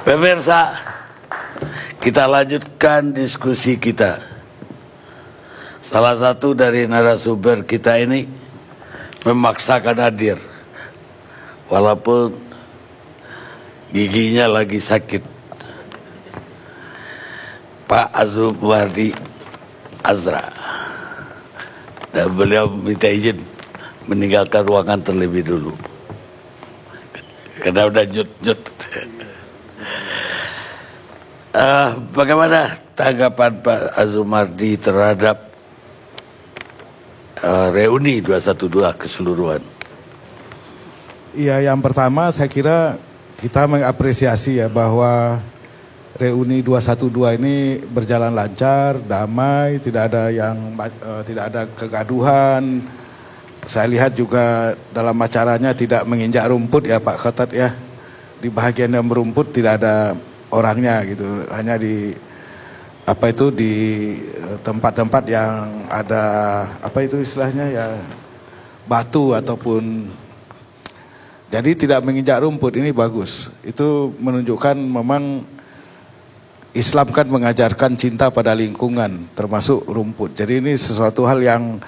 Pemirsa, kita lanjutkan diskusi kita. Salah satu dari narasumber kita ini memaksakan hadir, walaupun giginya lagi sakit. Pak Azumardi Azra, dan beliau minta izin meninggalkan ruangan terlebih dulu karena udah nyut-nyut. Bagaimana tanggapan Pak Azumardi terhadap reuni 212 keseluruhan? Iya, yang pertama saya kira kita mengapresiasi ya bahwa reuni 212 ini berjalan lancar, damai, tidak ada kegaduhan. Saya lihat juga dalam acaranya tidak menginjak rumput ya Pak Khatat ya. Di bahagian yang berumput tidak ada orangnya gitu, hanya di di tempat-tempat yang ada istilahnya ya batu ataupun, jadi tidak menginjak rumput. Ini bagus, itu menunjukkan memang Islam kan mengajarkan cinta pada lingkungan termasuk rumput. Jadi ini sesuatu hal yang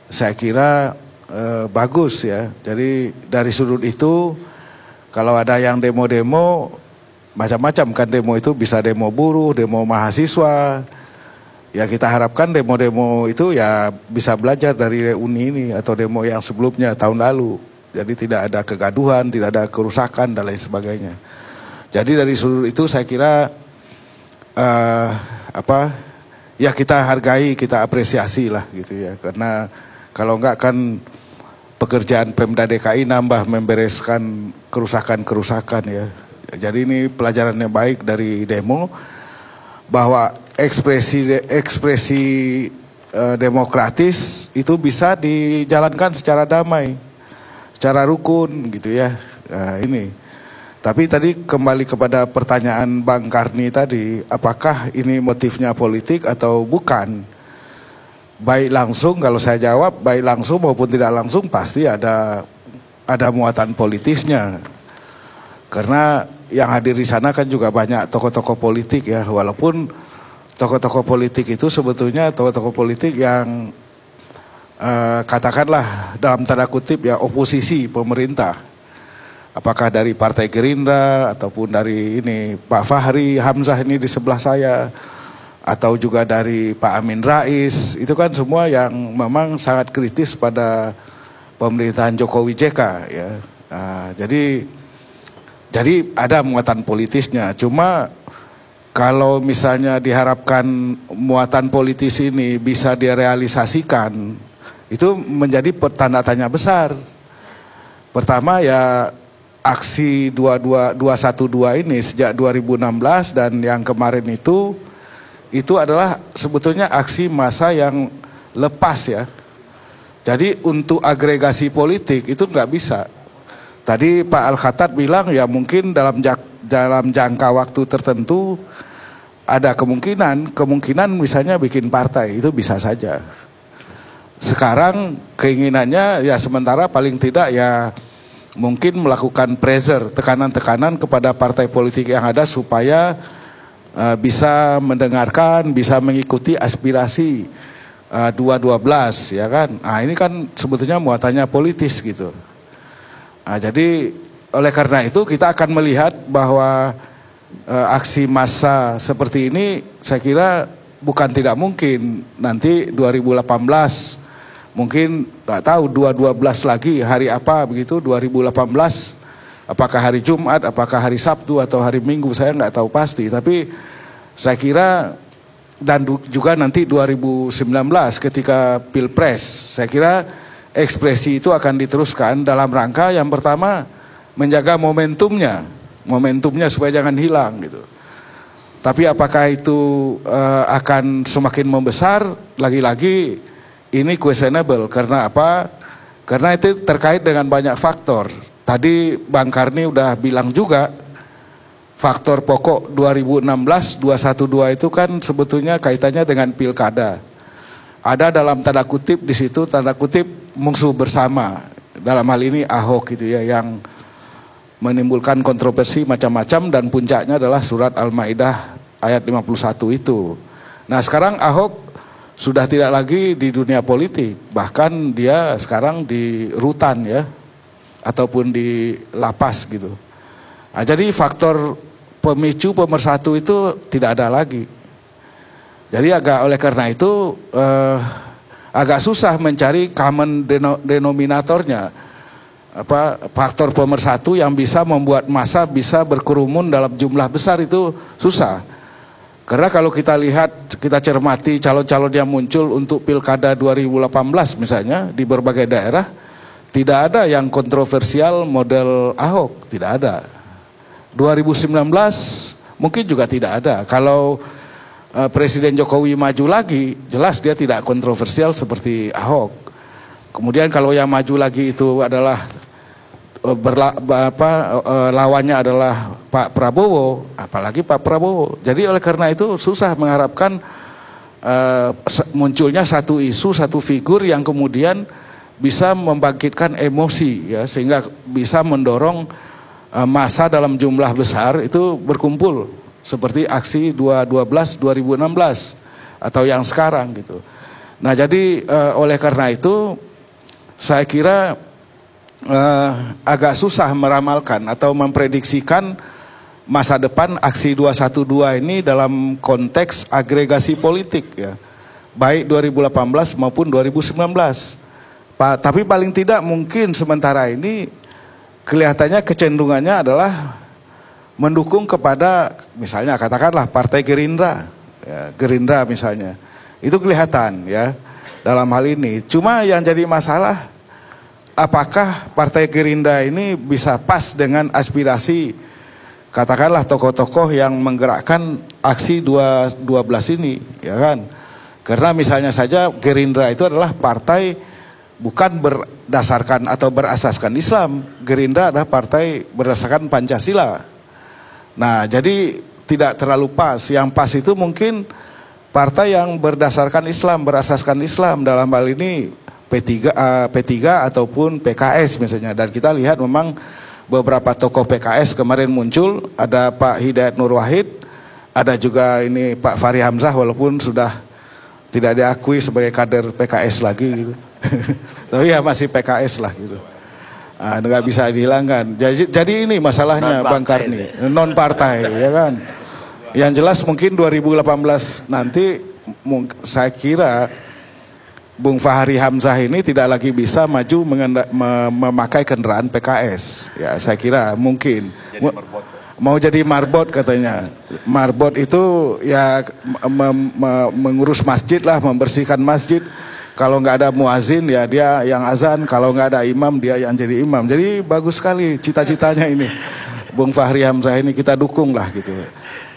saya kira bagus ya. Jadi dari sudut itu, kalau ada yang demo-demo, macam-macam kan demo itu, bisa demo buruh, demo mahasiswa. Ya kita harapkan demo-demo itu ya bisa belajar dari reuni ini atau demo yang sebelumnya tahun lalu. Jadi tidak ada kegaduhan, tidak ada kerusakan dan lain sebagainya. Jadi dari sudut itu saya kira ya kita hargai, kita apresiasi lah gitu ya. Karena kalau enggak kan pekerjaan Pemda DKI nambah membereskan kerusakan-kerusakan ya. Jadi ini pelajaran yang baik dari demo, bahwa ekspresi demokratis itu bisa dijalankan secara damai, secara rukun gitu ya. Nah, ini. Tapi tadi kembali kepada pertanyaan Bang Karni tadi, apakah ini motifnya politik atau bukan? Baik langsung, kalau saya jawab baik langsung maupun tidak langsung pasti ada muatan politisnya. Karena yang hadir di sana kan juga banyak tokoh-tokoh politik ya, walaupun tokoh-tokoh politik itu sebetulnya tokoh-tokoh politik yang katakanlah dalam tanda kutip ya oposisi pemerintah. Apakah dari Partai Gerindra ataupun dari ini Pak Fahri Hamzah ini di sebelah saya, atau juga dari Pak Amin Rais, itu kan semua yang memang sangat kritis pada pemerintahan Jokowi JK ya. Jadi ada muatan politisnya. Cuma kalau misalnya diharapkan muatan politis ini bisa direalisasikan, itu menjadi tanda tanya besar. Pertama ya, aksi 212 ini sejak 2016 dan yang kemarin itu adalah sebetulnya aksi massa yang lepas ya. Jadi untuk agregasi politik itu nggak bisa. Tadi Pak Al-Khattab bilang ya mungkin dalam jangka waktu tertentu ada kemungkinan misalnya bikin partai, itu bisa saja. Sekarang keinginannya ya sementara paling tidak ya mungkin melakukan pressure, tekanan-tekanan kepada partai politik yang ada supaya bisa mendengarkan, bisa mengikuti aspirasi 212 ya kan. Nah ini kan sebetulnya muatannya politis gitu. Nah, jadi oleh karena itu kita akan melihat bahwa aksi massa seperti ini saya kira bukan tidak mungkin nanti 2018 mungkin nggak tahu 212 lagi hari apa begitu 2018, apakah hari Jumat, apakah hari Sabtu atau hari Minggu, saya nggak tahu pasti. Tapi saya kira dan juga nanti 2019 ketika Pilpres, saya kira ekspresi itu akan diteruskan dalam rangka yang pertama menjaga momentumnya supaya jangan hilang gitu. Tapi apakah itu akan semakin membesar, lagi-lagi ini questionable. Karena apa? Karena itu terkait dengan banyak faktor. Tadi Bang Karni udah bilang juga, faktor pokok 2016 212 itu kan sebetulnya kaitannya dengan pilkada. Ada dalam tanda kutip di situ, tanda kutip musuh bersama. Dalam hal ini Ahok gitu ya, yang menimbulkan kontroversi macam-macam dan puncaknya adalah surat Al-Maidah ayat 51 itu. Nah, sekarang Ahok sudah tidak lagi di dunia politik, bahkan dia sekarang di rutan ya, ataupun di lapas gitu. Nah, jadi faktor pemicu pemersatu itu tidak ada lagi. Jadi oleh karena itu agak susah mencari common denominatornya, faktor pemersatu yang bisa membuat massa bisa berkerumun dalam jumlah besar itu susah. Karena kalau kita lihat, kita cermati calon-calon yang muncul untuk Pilkada 2018 misalnya di berbagai daerah, tidak ada yang kontroversial model Ahok, tidak ada. 2019 mungkin juga tidak ada. Kalau Presiden Jokowi maju lagi, jelas dia tidak kontroversial seperti Ahok. Kemudian kalau yang maju lagi itu adalah lawannya adalah Pak Prabowo, apalagi Pak Prabowo. Jadi oleh karena itu susah mengharapkan munculnya satu isu, satu figur yang kemudian bisa membangkitkan emosi ya, sehingga bisa mendorong massa dalam jumlah besar itu berkumpul seperti aksi 2012 2016 atau yang sekarang gitu. Nah, jadi oleh karena itu saya kira agak susah meramalkan atau memprediksikan masa depan aksi 212 ini dalam konteks agregasi politik ya, baik 2018 maupun 2019. Tapi paling tidak mungkin sementara ini kelihatannya kecenderungannya adalah mendukung kepada misalnya katakanlah Partai Gerindra ya, Gerindra misalnya, itu kelihatan ya dalam hal ini. Cuma yang jadi masalah, apakah Partai Gerindra ini bisa pas dengan aspirasi katakanlah tokoh-tokoh yang menggerakkan aksi 212 ini ya kan. Karena misalnya saja Gerindra itu adalah partai bukan berdasarkan atau berasaskan Islam. Gerindra adalah partai berdasarkan Pancasila. Nah, jadi tidak terlalu pas. Yang pas itu mungkin partai yang berdasarkan Islam, berasaskan Islam, dalam hal ini P3 ataupun PKS misalnya. Dan kita lihat memang beberapa tokoh PKS kemarin muncul, ada Pak Hidayat Nur Wahid, ada juga ini Pak Fahri Hamzah walaupun sudah tidak diakui sebagai kader PKS lagi gitu. Tapi ya masih PKS lah gitu. Nggak bisa dihilangkan. Jadi ini masalahnya Bang Karni, non partai ya kan. Yang jelas mungkin 2018 nanti saya kira Bung Fahri Hamzah ini tidak lagi bisa maju memakai kendaraan PKS. Ya saya kira mungkin mau jadi marbot katanya. Marbot itu ya mengurus masjid lah, membersihkan masjid. Kalau nggak ada muazin ya dia yang azan, kalau nggak ada imam dia yang jadi imam. Jadi bagus sekali cita-citanya ini Bung Fahri Hamzah ini, kita dukung lah gitu.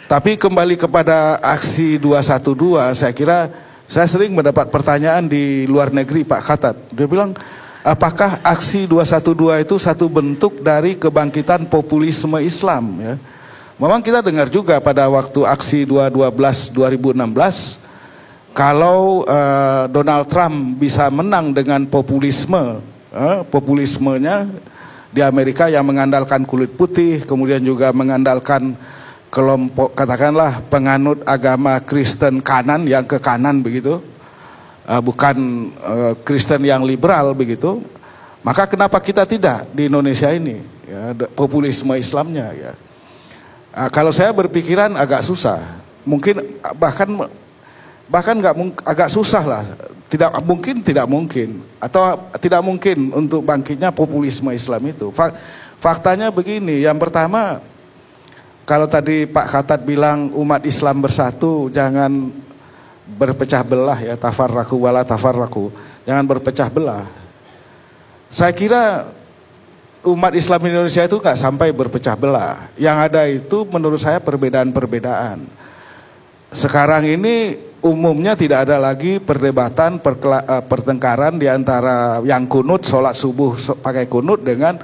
Tapi kembali kepada aksi 212, saya kira saya sering mendapat pertanyaan di luar negeri Pak Khatat. Dia bilang, apakah aksi 212 itu satu bentuk dari kebangkitan populisme Islam ya? Memang kita dengar juga pada waktu aksi 212 2016, kalau Donald Trump bisa menang dengan populismenya di Amerika yang mengandalkan kulit putih, kemudian juga mengandalkan kelompok katakanlah penganut agama Kristen kanan yang ke kanan begitu, bukan Kristen yang liberal begitu, maka kenapa kita tidak di Indonesia ini ya, populisme Islamnya ya? Kalau saya berpikiran agak susah, mungkin bahkan agak susah lah, tidak mungkin atau tidak mungkin untuk bangkitnya populisme Islam itu. Faktanya begini, yang pertama, kalau tadi Pak Khatat bilang umat Islam bersatu, jangan berpecah belah ya, tafarraku wala tafarraku, jangan berpecah belah. Saya kira umat Islam Indonesia itu nggak sampai berpecah belah. Yang ada itu menurut saya perbedaan-perbedaan. Sekarang ini umumnya tidak ada lagi perdebatan, pertengkaran di antara yang kunut sholat subuh pakai kunut dengan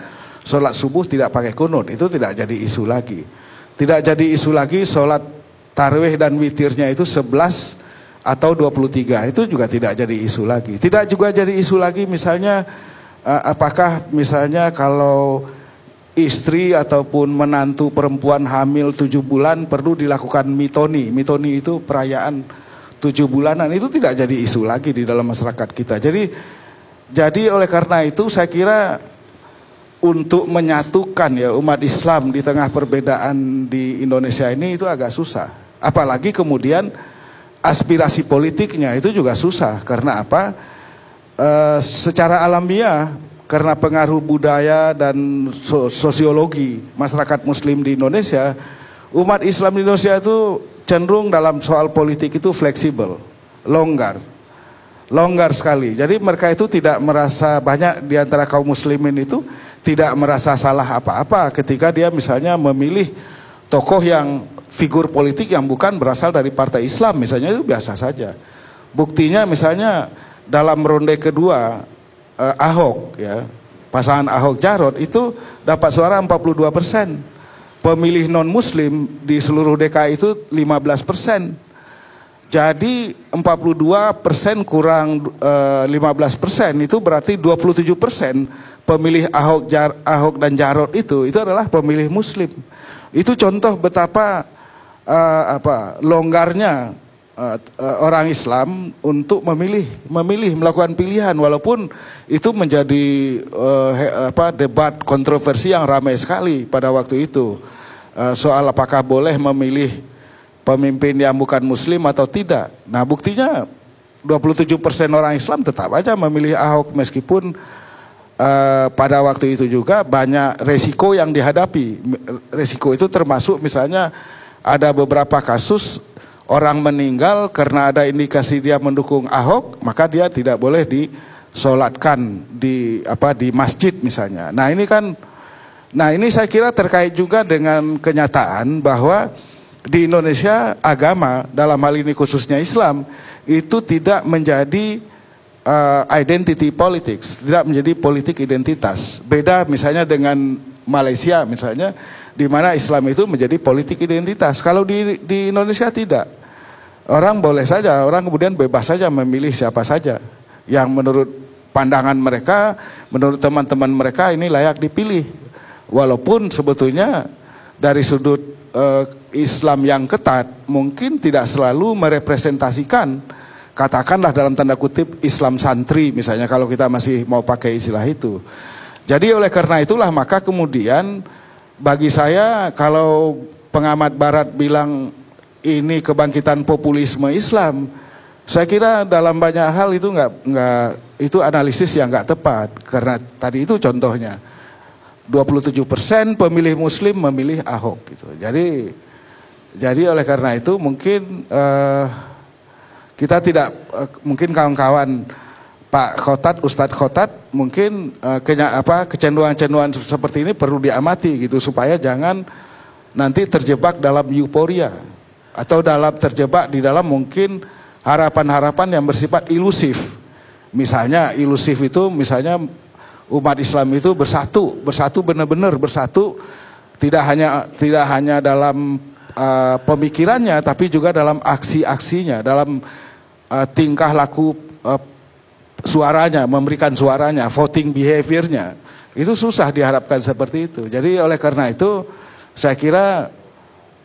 sholat subuh tidak pakai kunut. Itu tidak jadi isu lagi. Tidak jadi isu lagi sholat tarawih dan witirnya itu 11 atau 23. Itu juga tidak jadi isu lagi. Tidak juga jadi isu lagi misalnya apakah misalnya kalau istri ataupun menantu perempuan hamil 7 bulan perlu dilakukan mitoni. Mitoni itu perayaan 7 bulanan, itu tidak jadi isu lagi di dalam masyarakat kita. Jadi oleh karena itu saya kira untuk menyatukan ya umat Islam di tengah perbedaan di Indonesia ini itu agak susah. Apalagi kemudian aspirasi politiknya itu juga susah. Karena apa? Secara alamiah, karena pengaruh budaya dan sosiologi masyarakat muslim di Indonesia, umat Islam di Indonesia itu cenderung dalam soal politik itu fleksibel, longgar sekali. Jadi mereka itu tidak merasa, banyak di antara kaum muslimin itu tidak merasa salah apa-apa ketika dia misalnya memilih tokoh yang figur politik yang bukan berasal dari partai Islam misalnya, itu biasa saja. Buktinya misalnya dalam ronde kedua Ahok ya, pasangan Ahok Jarot itu dapat suara 42%. Pemilih non muslim di seluruh DKI itu 15%. Jadi 42% kurang 15% itu berarti 27% pemilih Ahok dan Jarot itu adalah pemilih muslim. Itu contoh betapa longgarnya orang Islam untuk memilih melakukan pilihan, walaupun itu menjadi debat kontroversi yang ramai sekali pada waktu itu, soal apakah boleh memilih pemimpin yang bukan muslim atau tidak. Nah buktinya 27% orang Islam tetap aja memilih Ahok, meskipun pada waktu itu juga banyak resiko yang dihadapi. Resiko itu termasuk misalnya ada beberapa kasus orang meninggal karena ada indikasi dia mendukung Ahok, maka dia tidak boleh disolatkan di masjid misalnya. Nah ini saya kira terkait juga dengan kenyataan bahwa di Indonesia agama, dalam hal ini khususnya Islam, itu tidak menjadi identity politics, tidak menjadi politik identitas. Beda misalnya dengan Malaysia misalnya, di mana Islam itu menjadi politik identitas. Kalau di Indonesia tidak. Orang boleh saja, orang kemudian bebas saja memilih siapa saja yang menurut pandangan mereka, menurut teman-teman mereka ini layak dipilih. Walaupun sebetulnya dari sudut Islam yang ketat mungkin tidak selalu merepresentasikan, katakanlah dalam tanda kutip Islam santri misalnya, kalau kita masih mau pakai istilah itu. Jadi oleh karena itulah maka kemudian bagi saya, kalau pengamat barat bilang ini kebangkitan populisme Islam, saya kira dalam banyak hal itu itu analisis yang nggak tepat. Karena tadi itu contohnya 27% pemilih muslim memilih Ahok gitu. Jadi oleh karena itu mungkin kita tidak mungkin kawan-kawan Pak Khotat, Ustadz Khotat, mungkin kecenderungan-kecenderungan seperti ini perlu diamati gitu, supaya jangan nanti terjebak dalam euforia atau terjebak di dalam mungkin harapan-harapan yang bersifat ilusif. Misalnya ilusif itu misalnya umat Islam itu bersatu benar-benar bersatu, tidak hanya dalam pemikirannya, tapi juga dalam aksi-aksinya, dalam tingkah laku suaranya, memberikan suaranya, voting behaviornya. Itu susah diharapkan seperti itu. Jadi oleh karena itu saya kira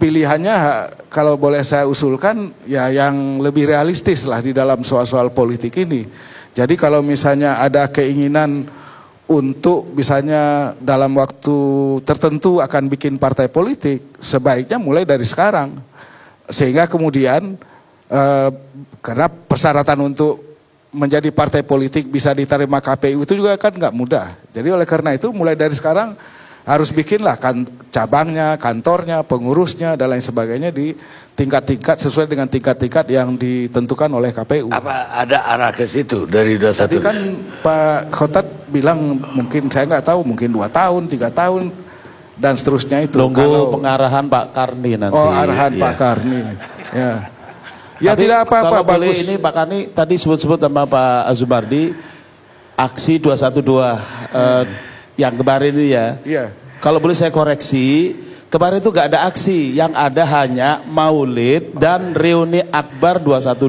pilihannya, kalau boleh saya usulkan, ya yang lebih realistis lah di dalam soal-soal politik ini. Jadi kalau misalnya ada keinginan untuk misalnya dalam waktu tertentu akan bikin partai politik, sebaiknya mulai dari sekarang. Sehingga kemudian karena persyaratan untuk menjadi partai politik bisa diterima KPU itu juga kan nggak mudah. Jadi oleh karena itu mulai dari sekarang harus bikinlah cabangnya, kantornya, pengurusnya dan lain sebagainya di tingkat-tingkat sesuai dengan tingkat-tingkat yang ditentukan oleh KPU. Apa ada arah ke situ dari 21? Tadi kan Pak Khotat bilang mungkin, saya nggak tahu, mungkin 2 tahun, 3 tahun dan seterusnya itu. Nunggu pengarahan Pak Karni nanti. Oh, arahan Pak Karni. Ya. Ya tapi tidak apa-apa, bagus. bagus. Ini Pak Karni tadi sebut-sebut sama Pak Azumardi, aksi 212 yang kemarin ini ya. Iya. Kalau boleh saya koreksi, kemarin itu gak ada aksi, yang ada hanya maulid dan reuni akbar 212.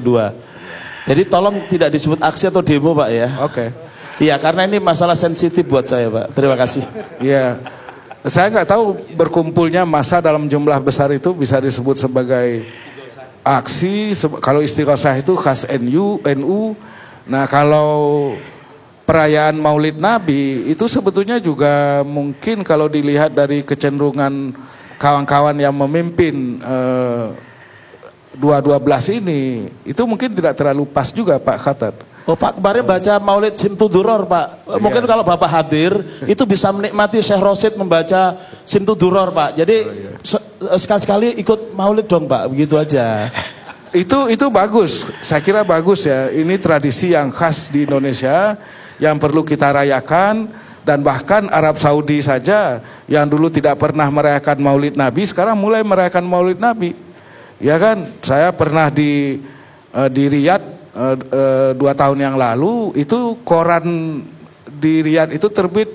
Jadi tolong tidak disebut aksi atau demo Pak ya. Oke. Iya, karena ini masalah sensitif buat saya Pak. Terima kasih. Iya. Saya nggak tahu berkumpulnya massa dalam jumlah besar itu bisa disebut sebagai aksi. Kalau istighosah itu khas NU. Nah kalau perayaan Maulid Nabi itu sebetulnya juga mungkin kalau dilihat dari kecenderungan kawan-kawan yang memimpin 212 ini, itu mungkin tidak terlalu pas juga Pak Khatat. Oh Pak, kemarin baca Maulid Simtuduror Pak. Mungkin kalau Bapak hadir itu bisa menikmati Syekh Rosid membaca Simtuduror Pak. Jadi sekali-sekali ikut Maulid dong Pak, begitu aja. Itu bagus, saya kira bagus ya. Ini tradisi yang khas di Indonesia yang perlu kita rayakan. Dan bahkan Arab Saudi saja yang dulu tidak pernah merayakan Maulid Nabi sekarang mulai merayakan Maulid Nabi. Ya kan, saya pernah di Riyadh 2 tahun yang lalu, itu koran di Riyadh itu terbit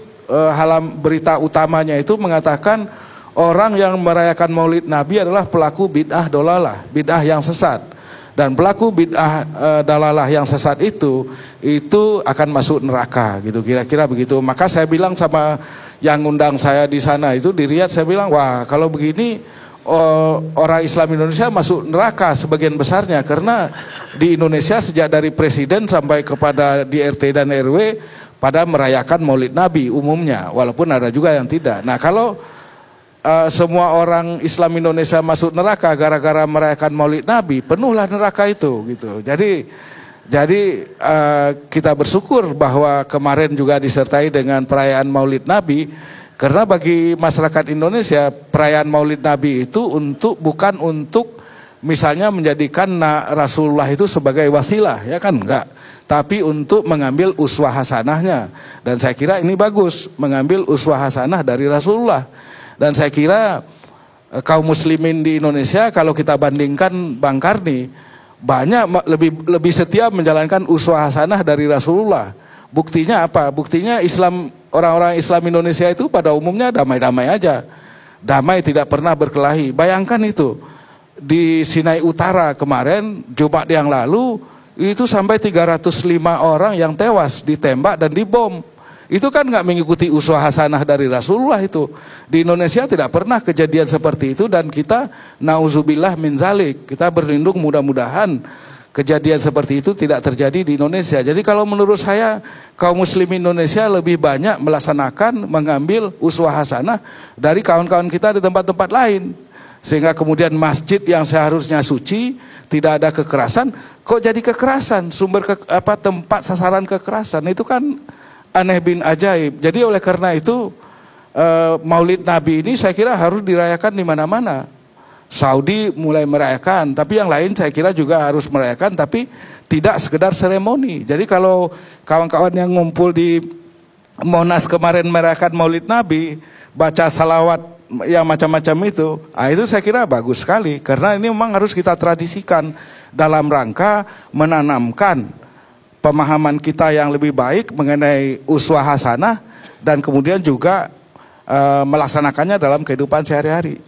berita utamanya itu mengatakan orang yang merayakan Maulid Nabi adalah pelaku bid'ah dolalah, bid'ah yang sesat. Dan pelaku bid'ah dalalah yang sesat itu akan masuk neraka gitu, kira-kira begitu. Maka saya bilang sama yang ngundang saya di sana itu di Riyadh, saya bilang wah kalau begini orang Islam Indonesia masuk neraka sebagian besarnya, karena di Indonesia sejak dari presiden sampai kepada di RT dan RW pada merayakan Maulid Nabi umumnya, walaupun ada juga yang tidak. Nah kalau semua orang Islam Indonesia masuk neraka gara-gara merayakan Maulid Nabi, penuhlah neraka itu gitu. Jadi kita bersyukur bahwa kemarin juga disertai dengan perayaan Maulid Nabi. Karena bagi masyarakat Indonesia perayaan Maulid Nabi itu bukan untuk misalnya menjadikan Rasulullah itu sebagai wasilah, ya kan, enggak. Tapi untuk mengambil uswah hasanahnya. Dan saya kira ini bagus, mengambil uswah hasanah dari Rasulullah. Dan saya kira kaum muslimin di Indonesia kalau kita bandingkan Bang Karni, banyak lebih setia menjalankan uswah hasanah dari Rasulullah. Buktinya apa? Buktinya orang-orang Islam Indonesia itu pada umumnya damai-damai aja. Damai, tidak pernah berkelahi. Bayangkan itu. Di Sinai Utara kemarin, Jumat yang lalu, itu sampai 305 orang yang tewas, ditembak dan dibom. Itu kan nggak mengikuti uswah hasanah dari Rasulullah itu. Di Indonesia tidak pernah kejadian seperti itu, dan kita nauzubillah min zalik. Kita berlindung mudah-mudahan kejadian seperti itu tidak terjadi di Indonesia. Jadi kalau menurut saya kaum muslim Indonesia lebih banyak melaksanakan mengambil uswah hasanah dari kawan-kawan kita di tempat-tempat lain. Sehingga kemudian masjid yang seharusnya suci, tidak ada kekerasan, kok jadi kekerasan, tempat sasaran kekerasan. Itu kan aneh bin ajaib. Jadi oleh karena itu Maulid Nabi ini saya kira harus dirayakan di mana-mana. Saudi mulai merayakan, tapi yang lain saya kira juga harus merayakan, tapi tidak sekedar seremoni. Jadi kalau kawan-kawan yang ngumpul di Monas kemarin merayakan Maulid Nabi, baca salawat yang macam-macam itu saya kira bagus sekali, karena ini memang harus kita tradisikan dalam rangka menanamkan pemahaman kita yang lebih baik mengenai uswah hasanah, dan kemudian juga melaksanakannya dalam kehidupan sehari-hari.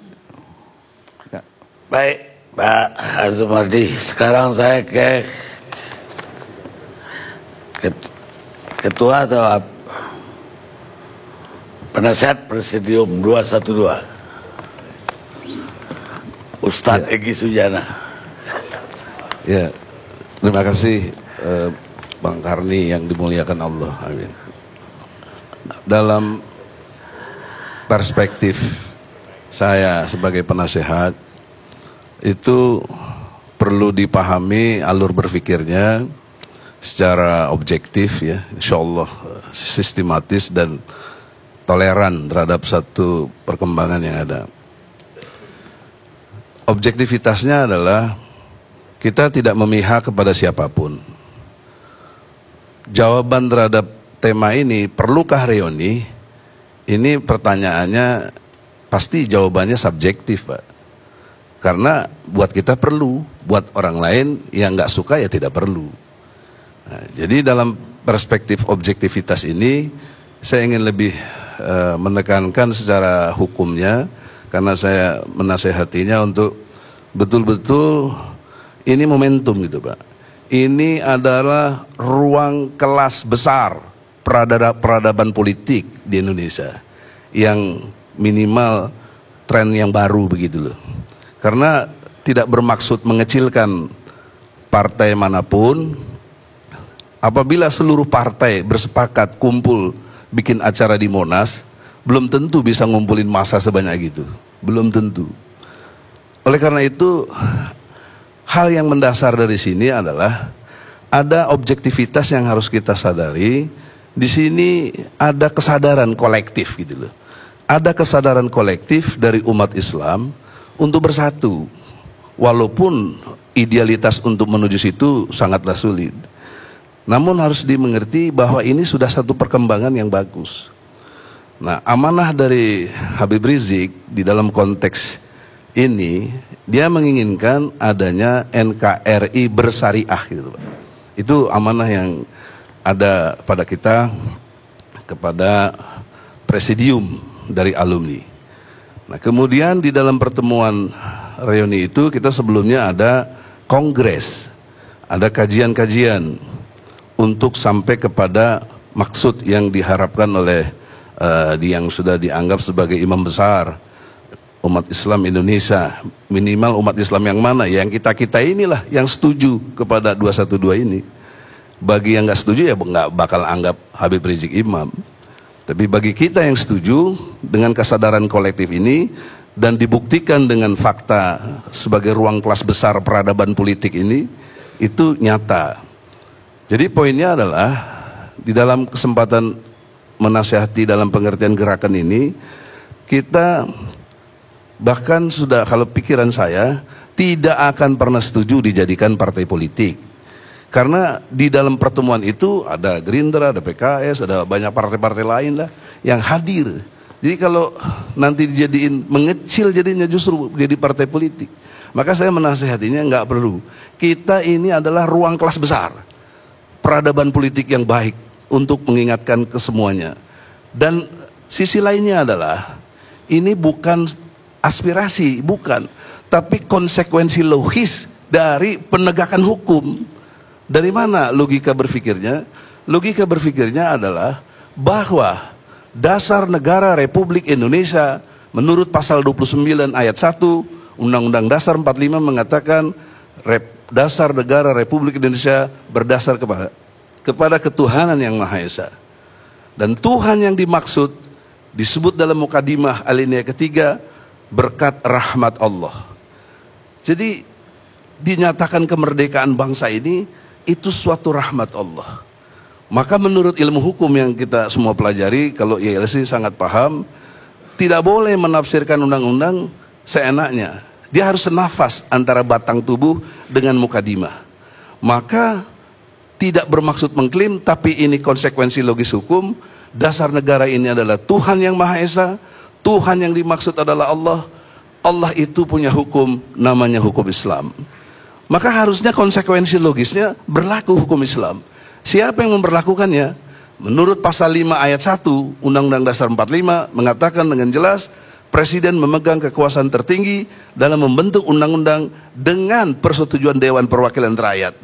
Baik, Pak Azumardi. Sekarang saya ke Ketua atau Penasihat Presidium 212, Ustadz Egy Sujana. Ya, terima kasih Bang Karni yang dimuliakan Allah. Amin. Dalam perspektif saya sebagai penasehat, itu perlu dipahami alur berpikirnya secara objektif ya, insyaallah sistematis dan toleran terhadap satu perkembangan yang ada. Objektivitasnya adalah kita tidak memihak kepada siapapun. Jawaban terhadap tema ini, perlukah reuni? Ini pertanyaannya pasti jawabannya subjektif, Pak. Karena buat kita perlu, buat orang lain yang nggak suka ya tidak perlu. Nah, jadi dalam perspektif objektivitas ini, saya ingin lebih menekankan secara hukumnya, karena saya menasehatinya untuk betul-betul ini momentum gitu Pak. Ini adalah ruang kelas besar peradaban politik di Indonesia yang minimal tren yang baru begitu loh. Karena tidak bermaksud mengecilkan partai manapun. Apabila seluruh partai bersepakat kumpul bikin acara di Monas, belum tentu bisa ngumpulin massa sebanyak itu. Belum tentu. Oleh karena itu, hal yang mendasar dari sini adalah ada objektivitas yang harus kita sadari. Di sini ada kesadaran kolektif gitu loh. Ada kesadaran kolektif dari umat Islam untuk bersatu. Walaupun idealitas untuk menuju situ sangatlah sulit. Namun harus dimengerti bahwa ini sudah satu perkembangan yang bagus. Nah, amanah dari Habib Rizik di dalam konteks ini, dia menginginkan adanya NKRI bersyariah gitu, Pak. Itu amanah yang ada pada kita kepada presidium dari alumni. Nah, kemudian di dalam pertemuan reuni itu kita sebelumnya ada kongres, ada kajian-kajian untuk sampai kepada maksud yang diharapkan oleh yang sudah dianggap sebagai imam besar umat Islam Indonesia. Minimal umat Islam yang mana? Yang kita inilah yang setuju kepada 212 ini. Bagi yang nggak setuju ya nggak bakal anggap Habib Rizik imam. Tapi bagi kita yang setuju dengan kesadaran kolektif ini dan dibuktikan dengan fakta sebagai ruang kelas besar peradaban politik ini, itu nyata. Jadi poinnya adalah di dalam kesempatan menasihati dalam pengertian gerakan ini, kita bahkan sudah, kalau pikiran saya tidak akan pernah setuju dijadikan partai politik. Karena di dalam pertemuan itu ada Gerindra, ada PKS, ada banyak partai-partai lain lah yang hadir. Jadi kalau nanti dijadiin mengecil jadinya justru jadi partai politik. Maka saya menasihatinya nggak perlu. Kita ini adalah ruang kelas besar peradaban politik yang baik untuk mengingatkan ke semuanya. Dan sisi lainnya adalah ini bukan aspirasi, bukan, tapi konsekuensi logis dari penegakan hukum. Dari mana logika berpikirnya? Logika berpikirnya adalah bahwa dasar negara Republik Indonesia menurut pasal 29 ayat 1 Undang-Undang Dasar 45 mengatakan dasar negara Republik Indonesia berdasar kepada ketuhanan yang Maha Esa. Dan Tuhan yang dimaksud disebut dalam mukadimah alinea ketiga berkat rahmat Allah. Jadi dinyatakan kemerdekaan bangsa ini itu suatu rahmat Allah. Maka menurut ilmu hukum yang kita semua pelajari, kalau ILC sangat paham, tidak boleh menafsirkan undang-undang seenaknya. Dia harus senafas antara batang tubuh dengan mukadimah. Maka tidak bermaksud mengklaim, tapi ini konsekuensi logis hukum. Dasar negara ini adalah Tuhan yang Maha Esa. Tuhan yang dimaksud adalah Allah. Allah itu punya hukum, namanya hukum Islam. Maka harusnya konsekuensi logisnya berlaku hukum Islam. Siapa yang memberlakukannya? Menurut pasal 5 ayat 1 Undang-Undang Dasar 45 mengatakan dengan jelas, Presiden memegang kekuasaan tertinggi dalam membentuk undang-undang dengan persetujuan Dewan Perwakilan Rakyat.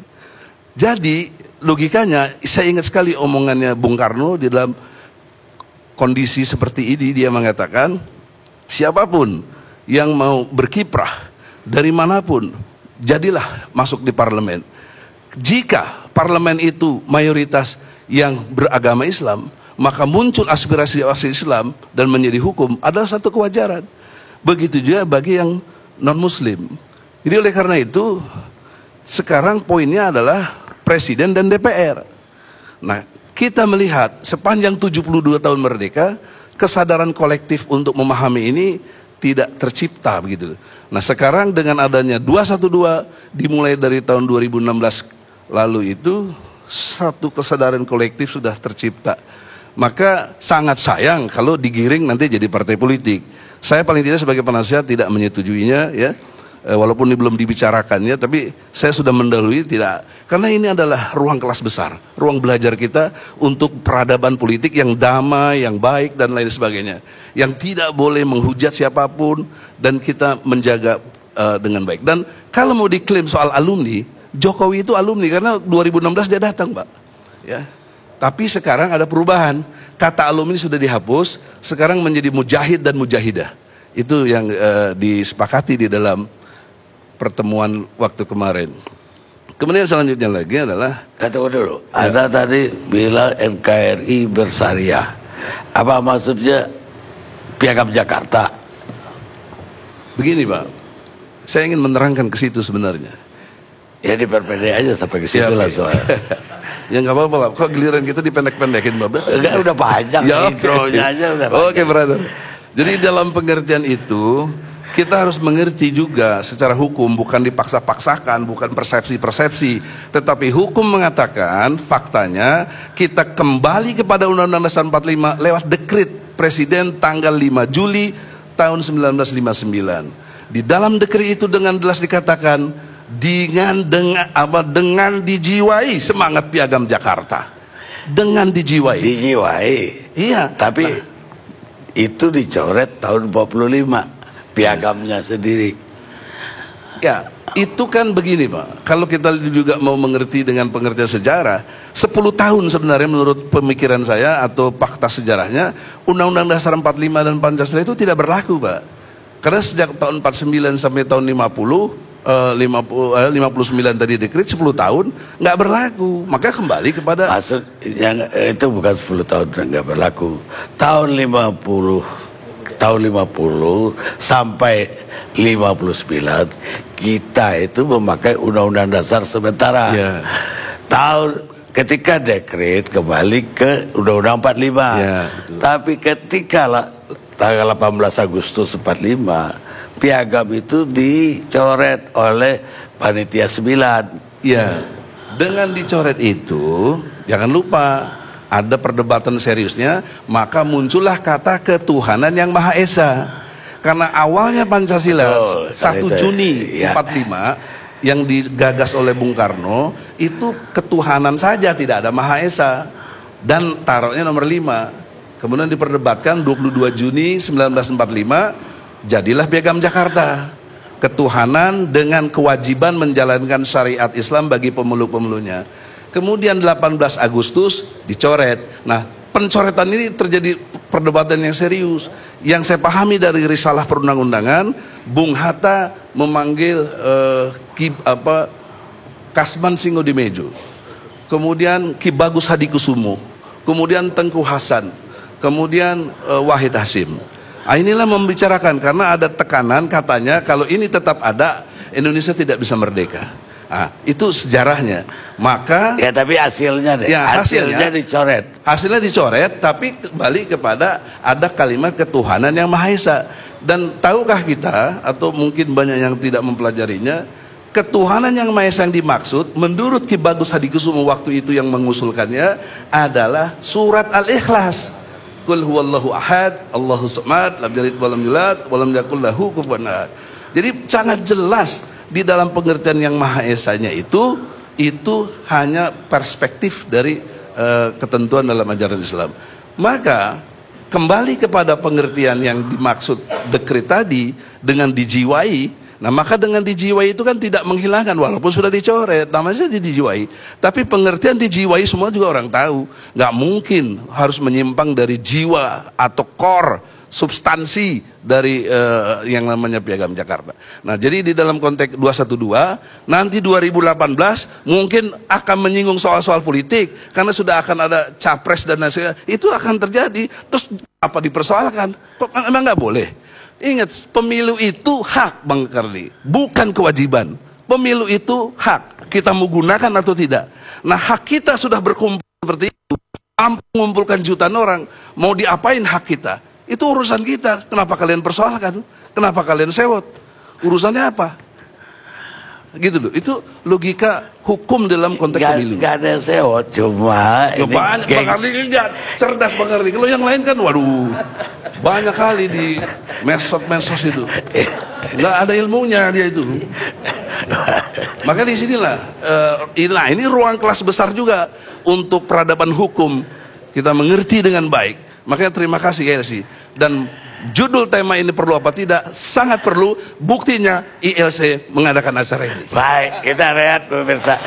Jadi logikanya, saya ingat sekali omongannya Bung Karno di dalam kondisi seperti ini. Dia mengatakan, siapapun yang mau berkiprah dari manapun, jadilah masuk di parlemen. Jika parlemen itu mayoritas yang beragama Islam, maka muncul aspirasi Islam dan menjadi hukum, adalah satu kewajaran. Begitu juga bagi yang non-muslim. Jadi oleh karena itu, sekarang poinnya adalah Presiden dan DPR. Nah, kita melihat sepanjang 72 tahun merdeka, kesadaran kolektif untuk memahami ini tidak tercipta begitu. Nah, sekarang dengan adanya 212 dimulai dari tahun 2016 lalu itu, satu kesadaran kolektif sudah tercipta. Maka sangat sayang kalau digiring nanti jadi partai politik. Saya paling tidak sebagai penasihat tidak menyetujuinya ya. Walaupun ini belum dibicarakannya, tapi saya sudah mendahului tidak. Karena ini adalah ruang kelas besar, ruang belajar kita untuk peradaban politik yang damai, yang baik dan lain sebagainya. Yang tidak boleh menghujat siapapun dan kita menjaga dengan baik. Dan kalau mau diklaim soal alumni, Jokowi itu alumni karena 2016 dia datang, Pak. Ya. Tapi sekarang ada perubahan. Kata alumni sudah dihapus, sekarang menjadi mujahid dan mujahidah. Itu yang disepakati di dalam pertemuan waktu kemarin. Kemudian selanjutnya lagi adalah, Tunggu dulu, Anda tadi bilang NKRI bersyariah. Apa maksudnya Piagam Jakarta? begini Pak, saya ingin menerangkan ke situ sebenarnya. Ya diperpendek aja sampai ke situ Ya, lah oke. soalnya. Ya nggak apa-apa lah, kok giliran kita dipendek-pendekin Bapak? Enggak, udah panjang Ya, oke. intronya aja udah panjang. Oke brother. Jadi dalam pengertian itu kita harus mengerti juga secara hukum, bukan dipaksa-paksakan, bukan persepsi-persepsi, tetapi hukum mengatakan faktanya kita kembali kepada Undang-Undang Dasar 45 lewat dekret Presiden tanggal 5 Juli tahun 1959. Di dalam dekret itu dengan jelas dikatakan dengan dijiwai semangat Piagam Jakarta. Dengan dijiwai. Dijiwai. Iya, Tapi itu dicoret tahun 45 piagamnya sendiri. ya, itu kan begini Pak. Kalau kita juga mau mengerti dengan pengertian sejarah, 10 tahun sebenarnya menurut pemikiran saya atau fakta sejarahnya, Undang-Undang Dasar 45 dan Pancasila itu tidak berlaku Pak. Karena sejak tahun 49 sampai tahun 59 tadi dekret 10 tahun nggak berlaku. Maka kembali kepada Maksud yang itu bukan 10 tahun nggak berlaku. Tahun 50 sampai 59 kita itu memakai Undang-Undang Dasar sementara. Ya. Tahun ketika dekret kembali ke Undang-Undang 45. Ya, betul. Tapi ketika tanggal 18 Agustus 45 piagam itu dicoret oleh Panitia 9. ya, dengan dicoret itu jangan lupa ada perdebatan seriusnya, maka muncullah kata ketuhanan yang Maha Esa. Karena awalnya Pancasila Betul, 1 Juni ya. 45 yang digagas oleh Bung Karno itu ketuhanan saja, tidak ada Maha Esa, dan taruhnya nomor 5. Kemudian diperdebatkan 22 Juni 1945 jadilah Piagam Jakarta, ketuhanan dengan kewajiban menjalankan syariat Islam bagi pemeluk-pemeluknya. Kemudian 18 Agustus dicoret. Nah, pencoretan ini terjadi perdebatan yang serius. Yang saya pahami dari risalah perundang-undangan, Bung Hatta memanggil Kasman Singodimedjo, kemudian Ki Bagus Hadikusumo, kemudian Tengku Hasan, kemudian Wahid Hasyim. Nah, inilah membicarakan karena ada tekanan katanya kalau ini tetap ada Indonesia tidak bisa merdeka. Nah, itu sejarahnya. Maka Ya tapi hasilnya deh. Ya, hasilnya dicoret. hasilnya dicoret, tapi kembali kepada ada kalimat ketuhanan yang Maha Esa. Dan tahukah kita atau mungkin banyak yang tidak mempelajarinya, ketuhanan yang Maha Esa yang dimaksud menurut Ki Bagus Hadikusumo waktu itu yang mengusulkannya adalah surat Al-Ikhlas. Qul huwallahu ahad, Allahu samad, lam yalid walam yulad, walam yakul lahu kufuwan ahad. Jadi sangat jelas di dalam pengertian yang Maha Esanya itu hanya perspektif dari ketentuan dalam ajaran Islam. Maka kembali kepada pengertian yang dimaksud dekret tadi dengan dijiwai. Nah, maka dengan dijiwai itu kan tidak menghilangkan walaupun sudah dicoret, namanya saja dijiwai. Tapi pengertian dijiwai semua juga orang tahu. Nggak mungkin harus menyimpang dari jiwa atau core, substansi dari yang namanya Piagam Jakarta. Nah, jadi di dalam konteks 212 nanti 2018 mungkin akan menyinggung soal-soal politik karena sudah akan ada capres dan lain-lain. Itu akan terjadi. Terus apa dipersoalkan? Emang nggak boleh? Ingat, pemilu itu hak Bang Karni, bukan kewajiban. Pemilu itu hak, kita mau gunakan atau tidak. Nah, hak kita sudah berkumpul seperti itu, mampu mengumpulkan jutaan orang, mau diapain hak kita? Itu urusan kita. Kenapa kalian persoalkan? Kenapa kalian sewot? Urusannya apa? Gitu loh. Itu logika hukum dalam konteks pemilu. Gak ada yang sewot, cuma Ya, banyak Bang Karni enggak cerdas Bang Karni. Kalau yang lain kan waduh banyak kali di medsos itu. Nggak ada ilmunya dia itu. Maka di sinilah nah ini ruang kelas besar juga untuk peradaban hukum kita mengerti dengan baik. Makanya terima kasih ILC. Dan judul tema ini perlu apa tidak? Sangat perlu. Buktinya ILC mengadakan acara ini. Baik, kita lihat pemirsa.